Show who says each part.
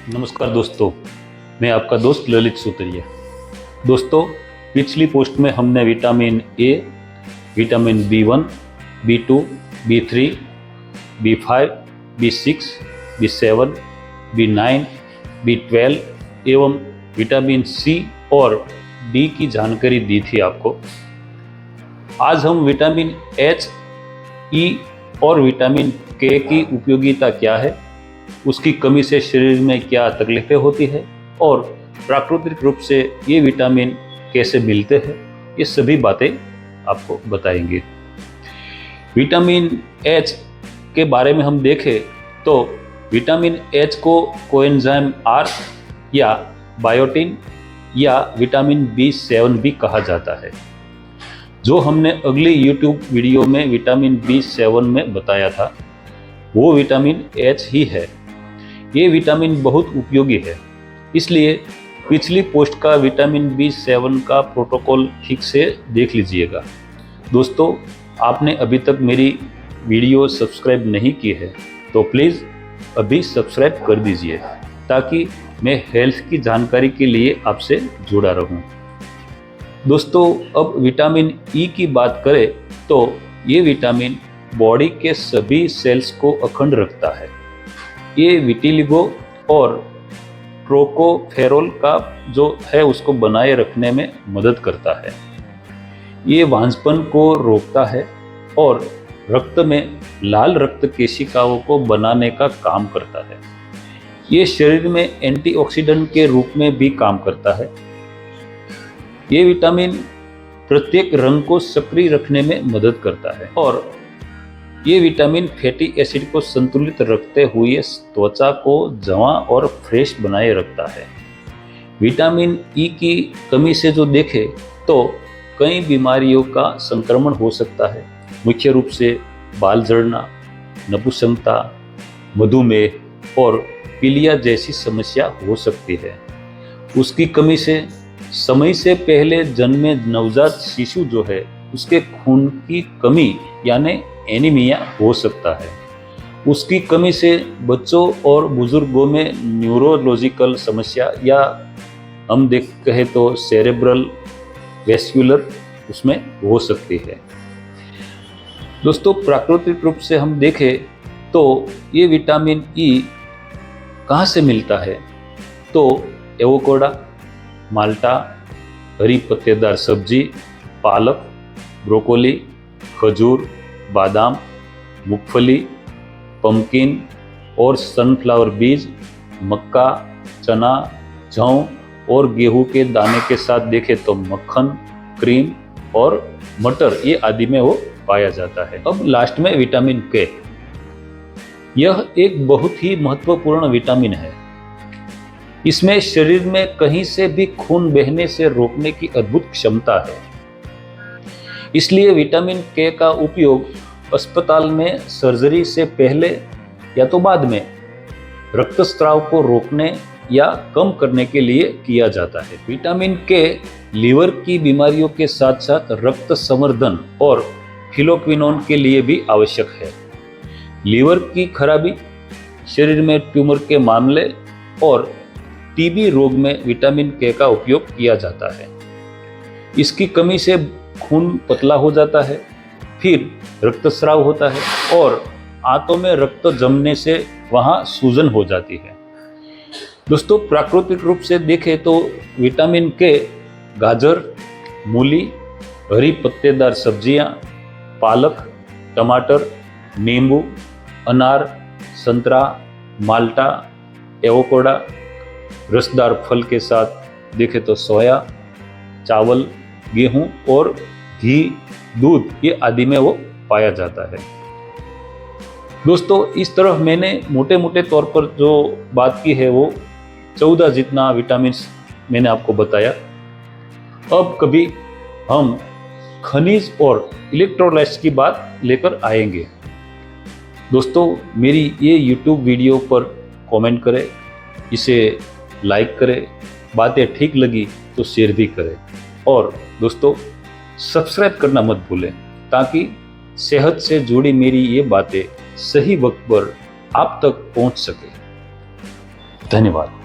Speaker 1: नमस्कार दोस्तों, मैं आपका दोस्त ललित सूत्रिया। दोस्तों, पिछली पोस्ट में हमने vitamin A, vitamin B1, B2, B3, B5, B6, B7, B9, B12 एवं विटामिन सी और डी की जानकारी दी थी आपको। आज हम विटामिन एच, ई और विटामिन के की उपयोगिता क्या है, उसकी कमी से शरीर में क्या तकलीफें होती है और प्राकृतिक रूप से ये विटामिन कैसे मिलते हैं, ये सभी बातें आपको बताएंगे। विटामिन एच के बारे में हम देखें तो विटामिन एच को कोएंजाइम आर या बायोटिन या विटामिन B7 भी कहा जाता है, जो हमने अगली YouTube वीडियो में विटामिन B7 में बताया था, वो विटामिन एच ही है। ये विटामिन बहुत उपयोगी है, इसलिए पिछली पोस्ट का विटामिन B7 का प्रोटोकॉल ठीक से देख लीजिएगा। दोस्तों, आपने अभी तक मेरी वीडियो सब्सक्राइब नहीं की है तो प्लीज़ अभी सब्सक्राइब कर दीजिए, ताकि मैं हेल्थ की जानकारी के लिए आपसे जुड़ा रहूं। दोस्तों, अब विटामिन ई की बात करें तो ये विटामिन बॉडी के सभी सेल्स को अखंड रखता है। ये विटिलिगो और ट्रोकोफेरोल का जो है उसको बनाए रखने में मदद करता है। ये वांझपन को रोकता है और रक्त में लाल रक्त केशिकाओं को बनाने का काम करता है। ये शरीर में एंटीऑक्सीडेंट के रूप में भी काम करता है। ये विटामिन प्रत्येक रंग को सक्रिय रखने में मदद करता है और ये विटामिन फैटी एसिड को संतुलित रखते हुए त्वचा को जवां और फ्रेश बनाए रखता है। विटामिन ई की कमी से जो देखें तो कई बीमारियों का संक्रमण हो सकता है, मुख्य रूप से बाल झड़ना, नपुंसकता, मधुमेह और पीलिया जैसी समस्या हो सकती है। उसकी कमी से समय से पहले जन्मे नवजात शिशु जो है उसके खून की कमी यानी एनीमिया हो सकता है। उसकी कमी से बच्चों और बुजुर्गों में न्यूरोलॉजिकल समस्या या हम कहें तो सेरेब्रल वेस्कुलर उसमें हो सकती है। दोस्तों, प्राकृतिक रूप से हम देखें तो ये विटामिन ई कहाँ से मिलता है तो एवोकाडो, माल्टा, हरी पत्तेदार सब्जी, पालक, ब्रोकोली, खजूर, बादाम, मूंगफली, पम्पकिन और सनफ्लावर बीज, मक्का, चना, जौ और गेहूं के दाने के साथ देखें तो मक्खन, क्रीम और मटर ये आदि में वो पाया जाता है। अब लास्ट में विटामिन के, यह एक बहुत ही महत्वपूर्ण विटामिन है। इसमें शरीर में कहीं से भी खून बहने से रोकने की अद्भुत क्षमता है। इसलिए विटामिन के का उपयोग अस्पताल में सर्जरी से पहले या तो बाद में रक्तस्राव को रोकने या कम करने के लिए किया जाता है। विटामिन के लीवर की बीमारियों के साथ साथ रक्त संवर्धन और फिलोक्विनोन के लिए भी आवश्यक है। लीवर की खराबी, शरीर में ट्यूमर के मामले और टीबी रोग में विटामिन के का उपयोग किया जाता है। इसकी कमी से खून पतला हो जाता है, फिर रक्तस्राव होता है और आंतों में रक्त जमने से वहां सूजन हो जाती है। दोस्तों, प्राकृतिक रूप से देखें तो विटामिन के गाजर, मूली, हरी पत्तेदार सब्जियां, पालक, टमाटर, नींबू, अनार, संतरा, माल्टा, एवोकाडो, रसदार फल के साथ देखें तो सोया, चावल, गेहूं और घी, दूध ये आदि में वो पाया जाता है। दोस्तों, इस तरह मैंने मोटे मोटे तौर पर जो बात की है वो 14 जितना विटामिन मैंने आपको बताया। अब कभी हम खनिज और इलेक्ट्रोलाइट्स की बात लेकर आएंगे। दोस्तों, मेरी ये YouTube वीडियो पर कमेंट करें, इसे लाइक करें, बातें ठीक लगी तो शेयर भी करें और दोस्तों सब्सक्राइब करना मत भूलें, ताकि सेहत से जुड़ी मेरी ये बातें सही वक्त पर आप तक पहुंच सके। धन्यवाद।